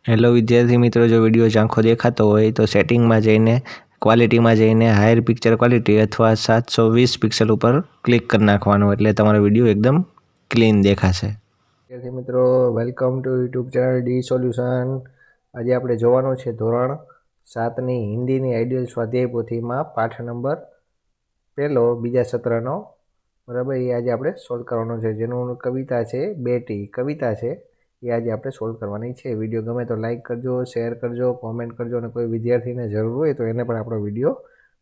Hello વિદ્યાર્થી મિત્રો, જો વિડીયો ઝાંખો દેખાતો હોય તો સેટિંગમાં જઈને ક્વોલિટીમાં જઈને હાયર પિક્ચર ક્વોલિટી અથવા 720 પિક્સલ ઉપર ક્લિક કરી નાખવાનું, એટલે તમારો વિડીયો એકદમ ક્લીન દેખાશે. વિદ્યાર્થી મિત્રો, welcome to YouTube channel D solution. આજે આપણે જોવાનું છે ધોરણ 7ની હિન્દીની આઈડિયલ સ્વાધ્યાય પોથીમાં પાઠ નંબર 1 બીજા સત્રનો, બરાબર. એ આજે આપણે સોલ્વ કરવાનો છે, જેનું કવિતા છે બેટી કવિતા છે. એ આજે આપણે સોલ્વ કરવાની છે. વિડીયો ગમે તો લાઇક કરજો, શેર કરજો, કોમેન્ટ કરજો, અને કોઈ વિદ્યાર્થીને જરૂર હોય તો એને પણ આપણો વિડીયો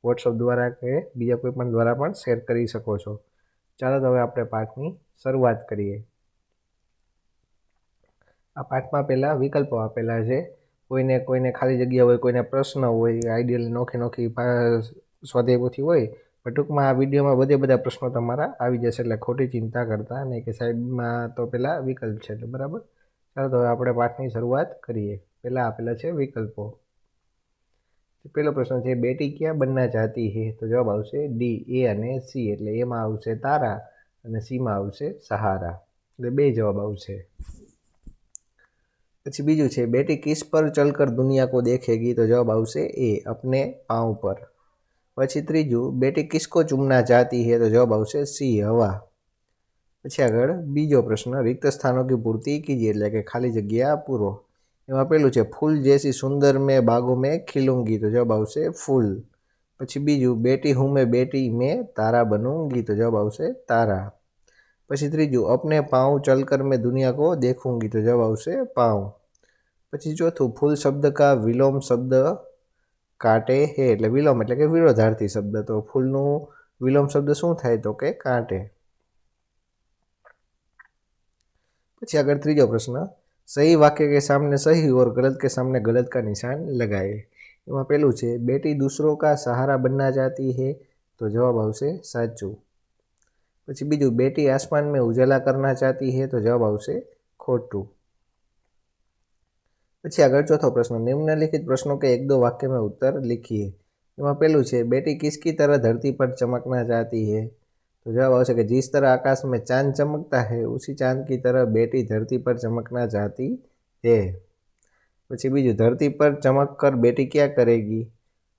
વોટ્સઅપ દ્વારા કે બીજા કોઈ પણ દ્વારા પણ શેર કરી શકો છો. ચાલો તો હવે આપણે પાઠની શરૂઆત કરીએ. આ પાઠમાં પહેલાં વિકલ્પો આપેલા છે. કોઈને ખાલી જગ્યા હોય, કોઈને પ્રશ્ન હોય, આઈડિયલ નોખી સ્વાધ્યાય પોથી હોય. પણ ટૂંકમાં આ વિડીયોમાં બધા પ્રશ્નો તમારા આવી જશે, એટલે ખોટી ચિંતા કરતા નહીં કે સાઈડમાં તો પહેલાં વિકલ્પ છે, એટલે બરાબર. ચાલો તો હવે આપણે પાઠની શરૂઆત કરીએ. પહેલાં આપેલા છે વિકલ્પો. પહેલો પ્રશ્ન છે, બેટી ક્યાં બનના ચાહતી હે? તો જવાબ આવશે ડી, એ અને સી. એટલે એમાં આવશે તારા અને સીમાં આવશે સહારા. એટલે 2 જવાબ આવશે. પછી બીજું છે, બેટી કિસ પર ચલકર દુનિયા કો દેખેગી? તો જવાબ આવશે એ, અપને પાँव પર. પછી ત્રીજું, બેટી કિસકો ચૂમના ચાહતી હે? તો જવાબ આવશે સી, હવા. પછી આગળ બીજો પ્રશ્ન, રિક્ત સ્થાનો કી પૂર્તિ કીજીએ, એટલે કે ખાલી જગ્યા પૂરો. એમાં પેલું છે, ફૂલ જૈસી સુંદર મેં બાગો મેં ખીલુંગી? તો જવાબ આવશે ફૂલ. પછી બીજું, બેટી હું મેં બેટી મેં તારા બનूंगी? તો જવાબ આવશે તારા. પછી ત્રીજું, અપને પાँव ચલકર મેં દુનિયા કો દેખूंगी? તો જવાબ આવશે પાँव. પછી ચોથું, ફૂલ શબ્દ કા વિલોમ શબ્દ કાંટે હે? એટલે વિલોમ એટલે કે વિરોધાર્થી શબ્દ. તો ફૂલનું વિલોમ શબ્દ શું થાય? તો કે કાંટે. પછી આગળ ત્રીજો પ્રશ્ન, સહી વાક્ય કે સામને સહી और गलत के सामने गलत का निशान लगाए. એમાં પેલું છે, બેટી दूसरों का सहारा बनना चाहती है? તો જવાબ આવશે સાચું. પછી બીજું, બેટી आसमान में उजाला करना चाहती है? તો જવાબ આવશે ખોટું. પછી આગળ ચોથો પ્રશ્ન, निम्नलिखित प्रश्नों के 1-2 वाक्य में उत्तर लिखिए. એમાં પેલું છે, બેટી किसकी तरह धरती पर चमकना चाहती है? तो जवाब आवश्य कि जिस तरह आकाश में चांद चमकता है उसी चांद की तरह बेटी धरती पर चमकना चाहती है. પછી બીજું, धरती पर चमक कर बेटी क्या करेगी?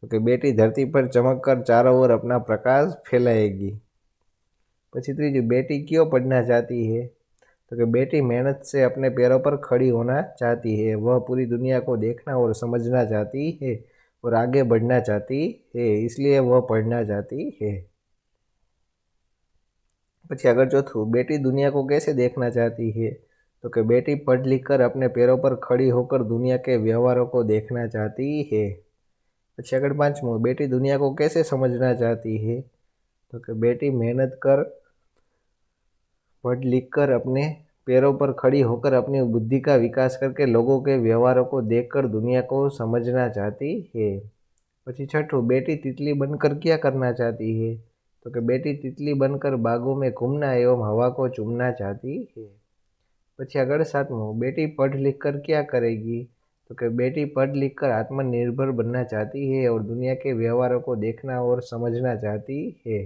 तो कि बेटी धरती पर चमक कर चारों ओर अपना प्रकाश फैलाएगी. પછી ત્રીજું, बेटी क्यों पढ़ना चाहती है? तो कि बेटी मेहनत से अपने पैरों पर खड़ी होना चाहती है. वह पूरी दुनिया को देखना और समझना चाहती है और आगे बढ़ना चाहती है, इसलिए वह पढ़ना चाहती है. પછી આગળ ચોથું, बेटी दुनिया को कैसे देखना चाहती है? तो कि बेटी पढ़ लिख कर अपने पैरों पर खड़ी होकर दुनिया के व्यवहारों को देखना चाहती है. પછી આગળ પાંચમું, बेटी दुनिया को कैसे समझना चाहती है? तो कि बेटी मेहनत कर पढ़ लिख कर अपने पैरों पर खड़ी होकर अपनी बुद्धि का विकास करके लोगों के व्यवहारों को देखकर दुनिया को समझना चाहती है. પછી छठું, बेटी तितली बनकर क्या करना चाहती है? तो कि बेटी तितली बनकर बागों में घूमना एवं हवा को चूमना चाहती है. પછી આગળ સાતમું, बेटी पढ़ लिख कर क्या करेगी? तो कि बेटी पढ़ लिख कर आत्मनिर्भर बनना चाहती है और दुनिया के व्यवहारों को देखना और समझना चाहती है.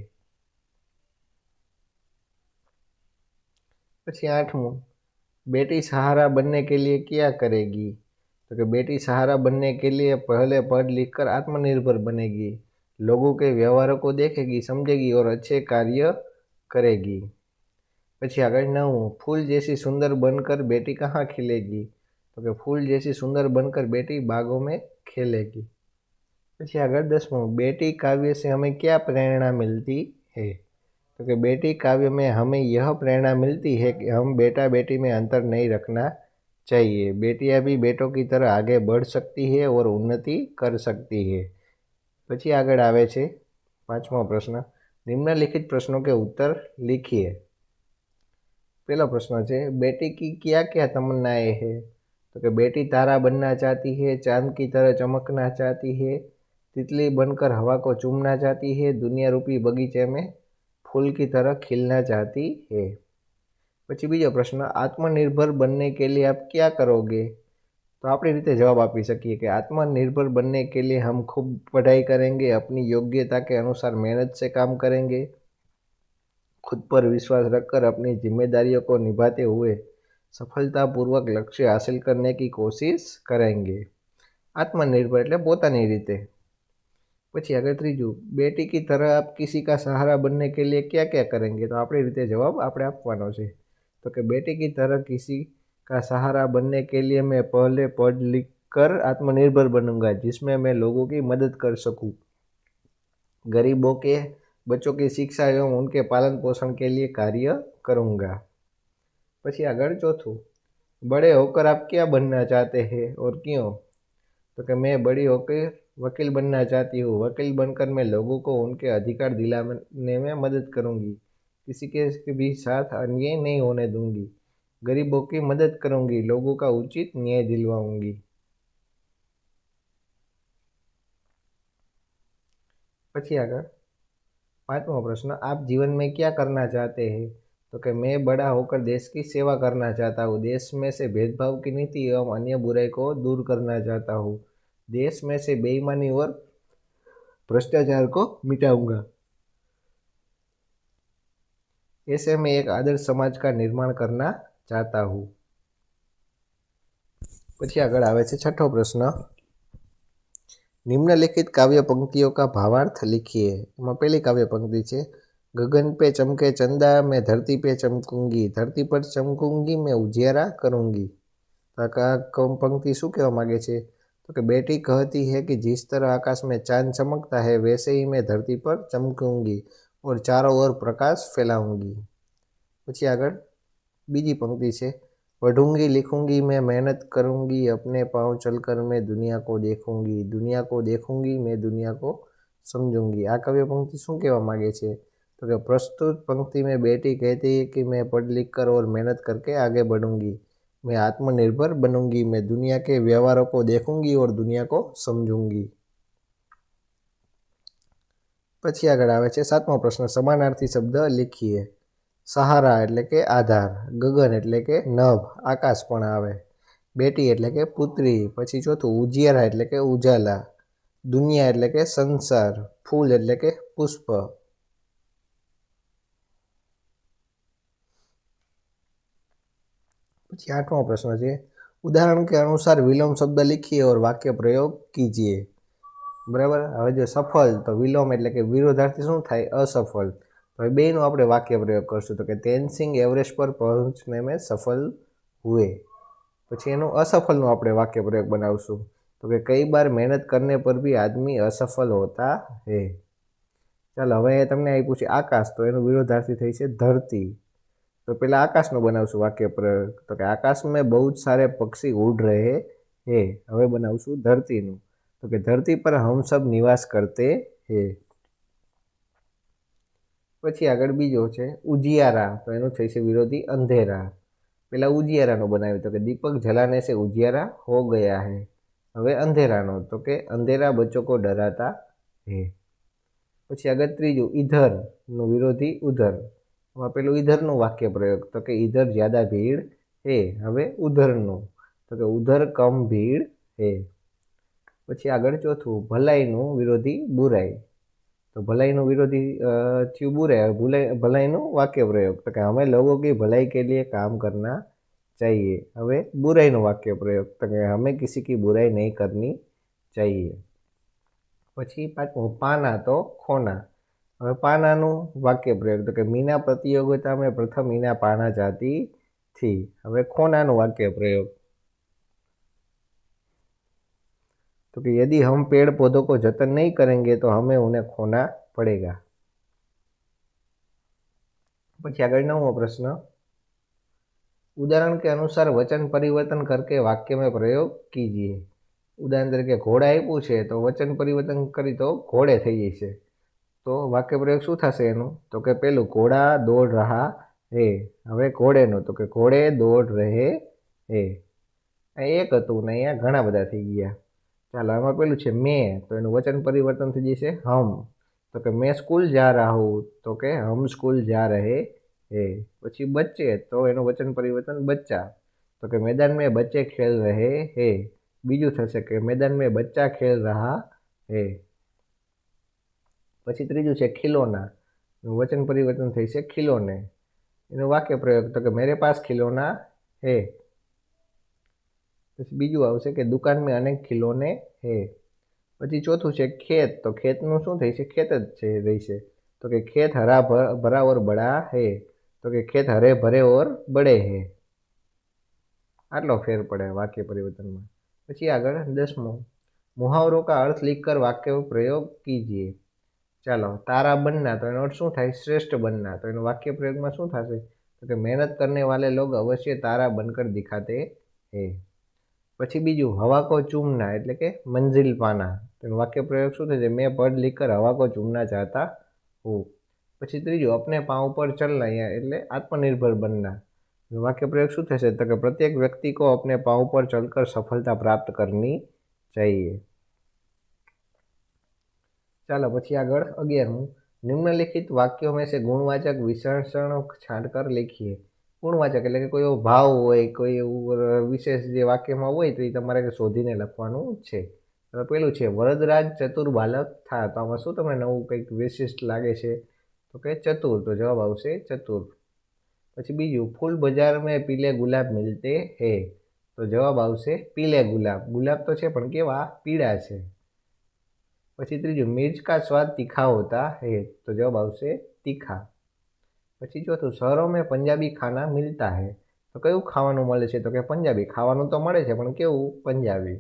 પછી आठमુं, बेटी सहारा बनने के लिए क्या करेगी? तो कि बेटी सहारा बनने के लिए पहले पढ़ लिख कर आत्मनिर्भर बनेगी, लोगों के व्यवहारों को देखेगी, समझेगी और अच्छे कार्य करेगी. પછી આગળ નવમું, फूल जैसी सुंदर बनकर बेटी कहाँ खिलेगी? तो कि फूल जैसी सुंदर बनकर बेटी बागों में खेलेगी. પછી આગળ 10मुं, बेटी काव्य से हमें क्या प्रेरणा मिलती है? तो कि बेटी काव्य में हमें यह प्रेरणा मिलती है कि हम बेटा बेटी में अंतर नहीं रखना चाहिए. बेटियां भी बेटों की तरह आगे बढ़ सकती है और उन्नति कर सकती है. પછી આગળ આવે છે 5મો પ્રશ્ન, निम्नलिखित प्रश्नों के उत्तर लिखिए. पहला प्रश्न है, बेटी की क्या क्या तमन्नाएं हैं? तो कि बेटी तारा बनना चाहती है, चांद की तरह चमकना चाहती है, तितली बनकर हवा को चूमना चाहती है, दुनिया रूपी बगीचे में फूल की तरह खिलना चाहती है. પછી બીજો પ્રશ્ન, आत्मनिर्भर बनने के लिए आप क्या करोगे? तो अपनी रीते जवाब आपी सकिए कि आत्मनिर्भर बनने के लिए हम खूब पढ़ाई करेंगे, अपनी योग्यता के अनुसार मेहनत से काम करेंगे, खुद पर विश्वास रखकर अपनी जिम्मेदारियों को निभाते हुए सफलतापूर्वक लक्ष्य हासिल करने की कोशिश करेंगे। आत्मनिर्भर एटले पोतानी रीते। पछी आगे त्रीजું, बेटी की तरह आप किसी का सहारा बनने के लिए क्या क्या करेंगे? तो आपणी रीते जवाब आपणे आपवानो छे। तो कि बेटी की तरह किसी का सहारा बनने के लिए मैं पहले पढ़ लिख कर आत्मनिर्भर बनूंगा, जिसमें मैं लोगों की मदद कर सकूं। गरीबों के बच्चों की शिक्षा एवं उनके पालन पोषण के लिए कार्य करूंगा। पछी आगळ चौथું, बड़े होकर आप क्या बनना चाहते हैं और क्यों? तो कि मैं बड़ी होकर वकील बनना चाहती हूँ। वकील बनकर मैं लोगों को उनके अधिकार दिलाने में मदद करूंगी। किसी के भी साथ अन्याय नहीं होने दूंगी। गरीबों की मदद करूंगी। लोगों का उचित न्याय दिलवाऊंगी। पछी आगळ पांचमो प्रश्न, आप जीवन में क्या करना चाहते हैं? तो कि मैं बड़ा होकर देश की सेवा करना चाहता हूँ। देश में से भेदभाव की नीति एवं अन्य बुराई को दूर करना चाहता हूँ। देश में से बेईमानी और भ्रष्टाचार को मिटाऊंगा। ऐसे में एक आदर्श समाज का निर्माण करना चाहता हूँ। पछी आगळ आवे छे छठो प्रश्न, निम्नलिखित काव्य पंक्तियों का भावार्थ लिखिए। एमां पहली काव्य पंक्ति छे, गगन पे चमके चंदा मैं धरती पे चमकूंगी, धरती पर चमकूंगी मैं उजियारा करूंगी। पंक्ति शू कहवा मांगे छे? तो कि बेटी कहती है कि जिस तरह आकाश में चांद चमकता है वैसे ही मैं धरती पर चमकूंगी और चारों ओर प्रकाश फैलाऊंगी। पछी आगळ बीजी पंक्ति छे, पढ़ूंगी लिखूंगी मैं मेहनत करूंगी, अपने पांव चलकर मैं दुनिया को देखूंगी, दुनिया को देखूंगी मैं दुनिया को समझूंगी। आ काव्य पंक्ति शू कहवा मांगे छे? तो कि प्रस्तुत पंक्ति में बेटी कहती है कि मैं पढ़ लिख कर और मेहनत करके आगे बढ़ूंगी, मैं आत्मनिर्भर बनूंगी, मैं दुनिया के व्यवहारों को देखूंगी और दुनिया को समझूंगी। पछी आगळ आवे छे सातमो प्रश्न, समानार्थी शब्द लिखिए। सहारा एटले के आधार, गगन एटले के नभ आकाश पण आवे, बेटी एटले के पुत्री, पछी चौथું उजियारा एटले के उजाला, दुनिया एटले के संसार, फूल एटले के पुष्प। पछी आठमो प्रश्न छे, उदाहरण के अनुसार विलोम शब्द लिखिए और वाक्य प्रयोग कीजिए। बराबर, हवे जो सफल तो विलोम एटले के विरोधार्थी शुं थाय? असफल। तो बेयनुं आपणे वाक्य प्रयोग करशुं। तो कि तेनसिंग एवरेस्ट पर पहुंचने में सफल हुए। पछी एनुं असफलनुं आपणे वाक्य प्रयोग बनावशुं। तो कि कई बार मेहनत करने पर भी आदमी असफल होता है। चालो हवे तमने आप्युं छे आकाश, तो एनुं विरोधार्थी थई छे धरती। तो पहला आकाशनुं बनावशुं वाक्य प्रयोग। तो कि आकाश में बहुत सारे पक्षी उड़ रहे हैं। हवे बनावशुं धरतीनुं। तो कि धरती पर हम सब निवास करते हैं। पछी आगळ बीजो छे उजियारा, तो एनुं थई छे विरोधी अंधेरा। पहला उजियारानुं बनाव्युं, तो कि दीपक जलाने से उजियारा हो गया है। हवे अंधेरानुं, तो कि अंधेरा बच्चों को डराता है। पछी आगळ त्रीजुं इधर नुं विरोधी उधर। एमां पेलुं इधरनुं वाक्य प्रयोग, तो कि इधर ज्यादा भीड़ है। हवे उधरनुं, तो कि उधर कम भीड़ है। पछी आगळ चौथुं भलाईनुं विरोधी बुराई। तो भलाईनुं विरोधी थयुं बुराई, भलाईनुं वाक्य प्रयोग, तो कि हमें लोगों की भलाई के लिए काम करना चाहिए। हवे बुराईनुं वाक्य प्रयोग, तो कि हमें किसी की बुराई नहीं करनी चाहिए। पछी पांचमुं पाना तो खोना। हवे पानानुं वाक्य प्रयोग, तो कि मीना प्रतियोगिता में प्रथम इनाम पाना चाहती थी। हवे खोनानुं वाक्य प्रयोग, तो कि यदि हम पेड़ पौधों को जतन नहीं करेंगे तो हमें उन्हें खोना पड़ेगा। पछी आगळ नवमो प्रश्न, उदाहरण के अनुसार वचन परिवर्तन करके वाक्य में प्रयोग कीजिए। उदाहरण तरीके घोड़ा आप्युं छे तो वचन परिवर्तन करी तो घोड़े थई जशे। तो वाक्य प्रयोग शुं थशे एनुं? तो कि पेलुं घोड़ा दौड़ रहा है। हवे घोड़ेनुं, तो कि घोड़े दौड़ रहे है। एक हतुं ने अहींया घणा बधा थई गया। चालो आमां पेलुं छे मैं, तो एनुं वचन परिवर्तन थई जशे हम। तो कि मैं स्कूल जा रहा हूँ, तो कि हम स्कूल जा रहे हैं। पछी बच्चे, तो एनुं वचन परिवर्तन बच्चा। तो कि मैदान में बच्चे खेल रहे हैं। बीजुं थशे कि मैदान में बच्चा खेल रहा है। पछी त्रीजुं छे खिलौना। वचन परिवर्तन थई छे खिलौने। एनुं वाक्य प्रयोग, तो कि मेरे पास खिलौना है। પછી બીજું આવશે કે દુકાન में अनेक खिलौने है। પછી ચોથું છે ખેત, તો ખેતનું શું થઈ છે? ખેત જ છે રહેશે, તો કે ખેત हरा भरा और बड़ा है, તો કે ખેત हरे भरे और बड़े है। આટલો ફેર પડે વાક્ય પરિવર્તનમાં। પછી આગળ 10મો, मुहावरों का अर्थ लिखकर वाक्य प्रयोग कीजिए। ચાલો, તારા बनना, તો એનો અર્થ શું થાય? શ્રેષ્ઠ बनना, તો એનું વાક્ય પ્રયોગમાં શું થશે? તો કે मेहनत करने वाले लोग अवश्य तारा बनकर दिखाते हैं। પછી બીજું, हवा को चूमना એટલે કે मंजिल पाना, તો એનું વાક્ય પ્રયોગ શું થશે? मैं पढ़ लिख कर हवा को चूमना चाहता हूँ। પછી ત્રીજું, अपने पाँव पर चलना એટલે आत्मनिर्भर बनना, वाक्य प्रयोग શું થશે? તો કે प्रत्येक व्यक्ति को अपने पाँव पर चलकर सफलता प्राप्त करनी चाहिए। ચાલો પછી આગળ 11મું, निम्नलिखित वाक्यों में से गुणवाचक विशेषण छांटकर लिखिए। गुणवाचक એટલે કે કોઈ એવો ભાવ હોય, કોઈ એવું વિશેષ જે વાક્યમાં હોય તો એ તમારે શોધીને લખવાનું છે। તો પેલું છે વરદરાજ ચતુર બાલક થા, તો આમાં શું તમને નવું કંઈક વિશિષ્ટ લાગે છે? તો કે ચતુર, તો જવાબ આવશે ચતુર। પછી બીજું, फूल बाजार में पीले गुलाब मिलते हैं, તો જવાબ આવશે पीले गुलाब। गुलाब તો છે પણ કેવા? પીળા છે। પછી ત્રીજું, मिर्च का स्वाद तीखा होता है, તો જવાબ આવશે तीखा। પછી ચોથું, શહેરો में पंजाबी खाना मिलता है, તો કયું ખાવાનું મળે છે? તો કે પંજાબી ખાવાનું તો મળે છે પણ કેવું? પંજાબી।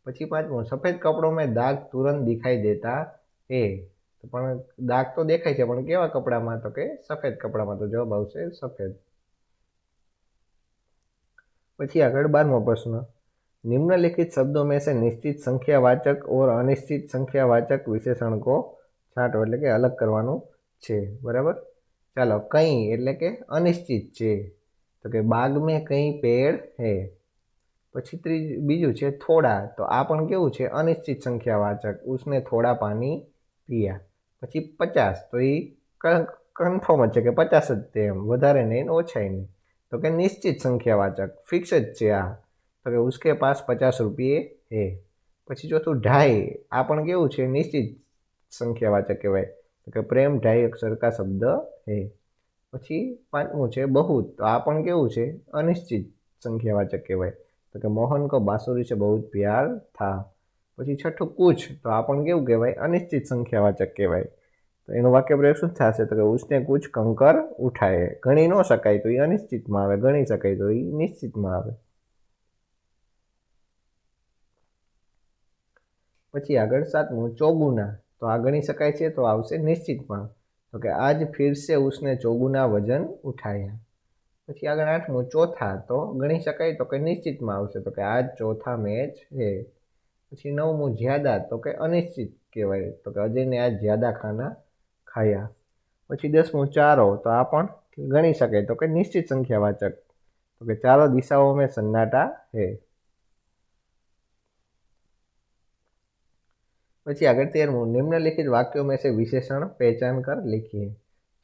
પછી પાંચમું, સફેદ કપડોं में दाग तुरंत दिखाई देता है, તો પણ દાગ તો દેખાય છે પણ કેવા કપડામાં? તો કે સફેદ કપડામાં, તો જવાબ આવશે સફેદ। પછી આગળ 12મો પ્રશ્ન, निम्नलिखित शब्दों में से निश्चित संख्यावाचक और अनिश्चित संख्यावाचक विशेषण को छांटो, એટલે કે અલગ કરવાનું છે, બરાબર। ચાલો, કઈ એટલે કે અનિશ્ચિત છે, તો કે बाग में कई पेड़ है। પછી બીજું છે થોડા, તો આ પણ કેવું છે? અનિશ્ચિત સંખ્યાવાચક, उसने थोड़ा पानी पिया। પછી 50, તો એ કન્ફર્મ જ છે કે 50 જ તે, એમ વધારે નહીં ને ઓછાય નહીં, તો કે નિશ્ચિત સંખ્યાવાચક, ફિક્સ જ છે આ, તો કે उसके पास 50 रुपये है। પછી ચોથું ढाई, આ પણ કેવું છે? નિશ્ચિત સંખ્યાવાચક કહેવાય, તો કે પ્રેમ 2.5 अक्षर का शब्द है। પછી પાંચમું છે बहुत, તો આ પણ કેવું છે? અનિશ્ચિત સંખ્યાવાચક કહેવાય, તો કે મોહન को बांसुरी से बहुत प्यार था। પછી છઠ્ઠું कुछ, તો આ પણ કેવું કહેવાય? અનિશ્ચિત સંખ્યાવાચક કહેવાય, તો એનું વાક્ય પ્રયોગ શું થશે? તો કે उसने कुछ कंकर उठाए। ગણી ન શકાય તો એ અનિશ્ચિતમાં આવે, ગણી શકાય તો એ નિશ્ચિતમાં આવે। પછી આગળ 7મું, ચોગુના, તો આ ગણી શકાય છે તો આવશે નિશ્ચિતમાં, તો કે आज फिर से उसने चौगुना वजन उठाया। પછી આગળ 8મું, ચોથા, તો ગણી શકાય તો કે નિશ્ચિતમાં આવશે, તો કે आज चौथा मैच है। પછી 9મું, જ્યાદા, તો કે અનિશ્ચિત કહેવાય, તો કે અજયને आज ज्यादा खाना खाया। પછી 10મું, ચારો, તો આ પણ ગણી શકાય તો કે નિશ્ચિત સંખ્યાવાચક, તો કે चारों दिशाओं में सन्नाटा है। પછી આગળ 13મું, निम्नलिखित वाक्यों में से विशेषण पहचान कर लिखिए।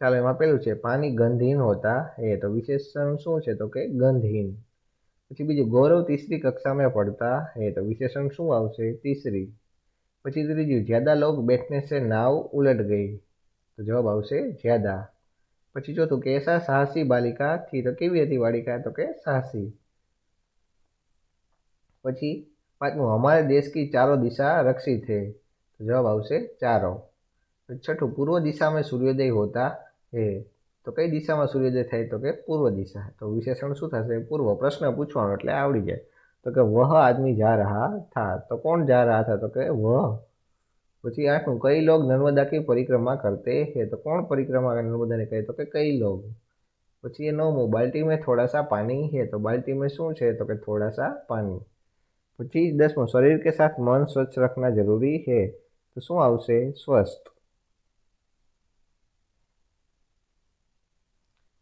ચાલો, એમાં પેલું છે પાણી ગંધહીન હોતા હે, તો વિશેષણ શું છે? તો કે ગંધહીન। પછી બીજું, ગૌરવ तीसरी कक्षा में पढ़ता है, तो विशेषण શું આવશે? तीसरी। પછી ત્રીજું, ज्यादा लोग बैठने से नाव उलट गई, તો જવાબ આવશે ज्यादा। પછી ચોથું, कैसा साहसी बालिका थी, તો કેવી હતી બાલિકા? તો કે साहसी। પછી પાંચમું, हमारे देश की चारों दिशा रक्षित है, તો જવાબ આવશે ચારો। છઠ્ઠું, પૂર્વ દિશામાં સૂર્યોદય હોતા હે, તો કઈ દિશામાં સૂર્યોદય થાય? તો કે પૂર્વ દિશા, તો વિશેષણ શું થશે? પૂર્વ। પ્રશ્ન પૂછવાનો એટલે આવડી જાય, તો કે વહ આદમી जा रहा था, તો કોણ जा रहा था? તો કે वह। પછી 8મું, कई लोग नर्मदा की परिक्रमा करते हैं, तो કોણ પરિક્રમા નર્મદાની કરે? તો કે कई लोग। પછી 9મું, बाल्टी में थोड़ा सा पानी है, तो बाल्टी में શું છે? તો કે थोड़ा सा पानी। પછી 10મું, शरीर के साथ मन स्वच्छ रखना जरूरी है, तो શું આવશે? સ્વસ્થ।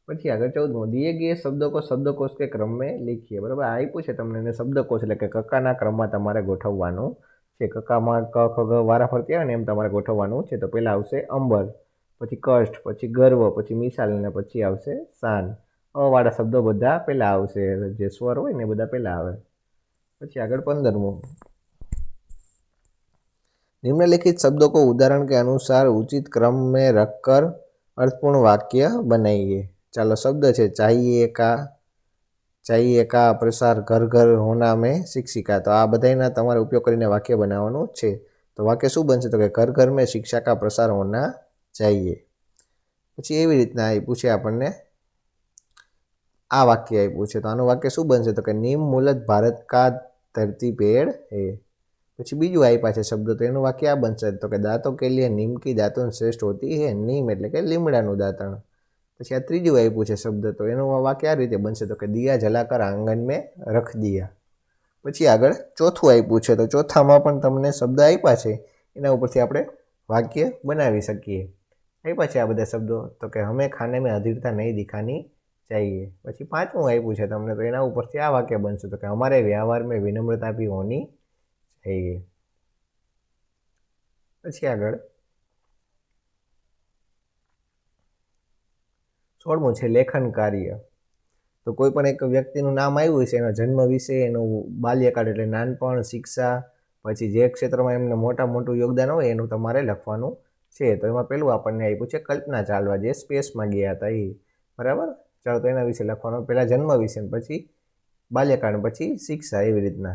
પછી આગળ 14મું, दिए गए शब्दों को शब्दकोश के क्रम में लिखिए। બરાબર, આપ્યું છે તમને એને શબ્દકોશ એટલે કે કક્કાના ક્રમમાં તમારે ગોઠવવાનું છે। કક્કામાં ક ખ ગ વારાફરતી આવે ને એમ તમારે ગોઠવવાનું છે। તો પહેલાં આવશે અંબર, પછી કષ્ટ, પછી ગર્વ, પછી મિસાલ અને પછી આવશે શાન। અવાળા શબ્દો બધા પહેલાં આવશે, જે સ્વર હોય ને એ બધા પહેલાં આવે। પછી આગળ 15મું, निम्नलिखित शब्दों को उदाहरण के अनुसार उचित क्रम में रखकर अर्थपूर्ण वाक्य बनाइए। ચાલો, શબ્દ છે चाहिए का, चाहिए का प्रसार घर घर होना में शिक्षिका। तो आ बधाना तमारे उपयोग करीने वाक्य बनाववानुं छे। तो वाक्य शुं बनशे तो के घर घर में शिक्षा का प्रसार होना चाहिए। पछी एवी रीतना आप्युं छे आपणने आ वाक्य आप्युं छे। तो आनुं वाक्य शुं बनशे तो के नीम मूलत भारत का धरती पेड़ है। पछी बीजुं आप्या छे शब्द तो एनुं वाक्य आ बनशे तो के दांतों के लिए नीम की दातुन श्रेष्ठ होती है। नीम एटले के લીમડાનું दातण। पछी आ त्रीजुं आप्युं छे शब्द तो एनुं वाक्य आ रीते बनशे तो के दिया जलाकर आंगन में रख दिया। पछी आगळ चौथुं आप्युं छे तो चौथामां पण तमने शब्द आप्या छे एना उपरथी आपणे वाक्य बनावी शकीए। आप्या छे आ बधा शब्दों तो के हमें खाने में अधीरता नहीं दिखानी चाहिए। पछी पांचमुं आप्युं छे तमने तो एना उपरथी आ वाक्य बनशे तो के हमारे व्यवहार में विनम्रता भी होनी चाहिए। पछी आगळ 16मुं छे लेखन कार्य। तो कोईपण एक व्यक्तिनुं नाम आव्युं छे, एना जन्म विषे, एनुं बाल्यकाळ एटले नानपण, शिक्षा, पछी जे क्षेत्रमां एमने मोटा मोटुं योगदान होय एनुं तमारे लखवानुं छे। तो एमां पेલું आपणने आप्युं छे कल्पना चावला जे स्पेसमां गया हता ए। बराबर। चालो तो एना विषे लखवानुं। पहेला जन्म विषे, पछी बाल्यकाळ, पछी शिक्षा, एवी रीतना।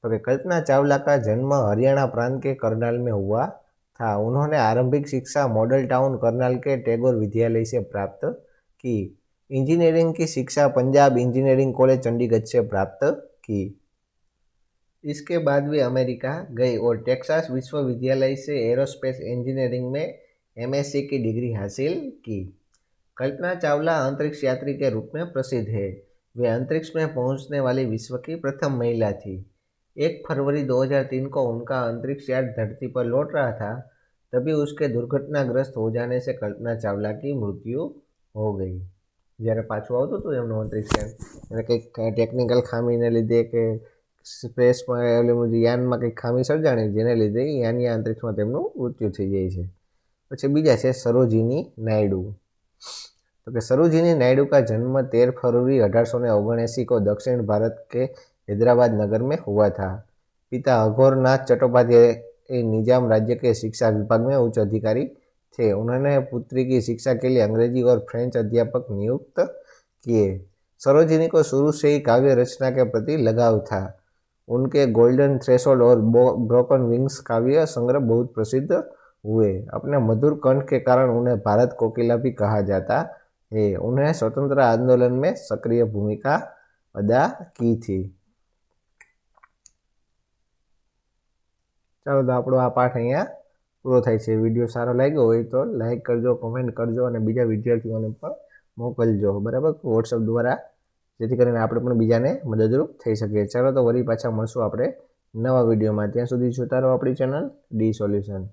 तो कि कल्पना चावला का जन्म हरियाणा प्रांत के करनाल में हुआ था। उन्होंने आरंभिक शिक्षा मॉडल टाउन करनाल के टैगोर विद्यालय से प्राप्त की। इंजीनियरिंग की शिक्षा पंजाब इंजीनियरिंग कॉलेज चंडीगढ़ से प्राप्त की। इसके बाद वे अमेरिका गई और टेक्सास विश्वविद्यालय से एरोस्पेस इंजीनियरिंग में एमएससी की डिग्री हासिल की। कल्पना चावला अंतरिक्ष यात्री के रूप में प्रसिद्ध है। वे अंतरिक्ष में पहुंचने वाली विश्व की प्रथम महिला थी। 1 फरवरी 2003 को उनका अंतरिक्ष यान धरती पर लौट रहा था, तभी उसके दुर्घटनाग्रस्त हो जाने से कल्पना चावला की मृत्यु हो गई। જ્યારે પાછું આવતું હતું એમનું અંતરિક્ષ યાન, એને કંઈક ટેકનિકલ ખામીને લીધે કે સ્પેસમાં યાનમાં કંઈક ખામી સર્જાણી જેને લીધે યાનીય અંતરિક્ષમાં તેમનું મૃત્યુ થઈ જાય છે। પછી બીજા છે સરોજિની નાયડુ। तो कि सरोजिनी नायडू का जन्म 13 फरवरी 1879 को दक्षिण भारत के हैदराबाद नगर में हुआ था। पिता अघोरनाथ चट्टोपाध्याय निजाम राज्य के शिक्षा विभाग में उच्च अधिकारी थे। उन्होंने पुत्री की शिक्षा के लिए अंग्रेजी और फ्रेंच अध्यापक नियुक्त किए। सरोजिनी को शुरू से ही काव्य रचना के प्रति लगाव था। उनके गोल्डन थ्रेशोल्ड और ब्रोकन विंग्स काव्य संग्रह बहुत प्रसिद्ध हुए। अपने मधुर कंठ के कारण उन्हें भारत कोकिला भी कहा जाता है। उन्हें स्वतंत्रता आंदोलन में सक्रिय भूमिका अदा की थी। चलो तो आपणो आ पाठ अहींया पूरो थाय छे। विडियो सारो लाग्यो होय तो लाइक करजो, कमेंट करजो અને બીજા વિદ્યાર્થીઓને પણ મોકલજો। બરાબર, વોટ્સએપ દ્વારા, જેથી કરીને આપણે પણ બીજાને મદદરૂપ થઈ શકીએ। ચાલો તો વળી પાછા મળશું આપણે નવા વિડીયોમાં। ત્યાં સુધી જોતા રહો આપણી ચેનલ ડી સોલ્યુશન।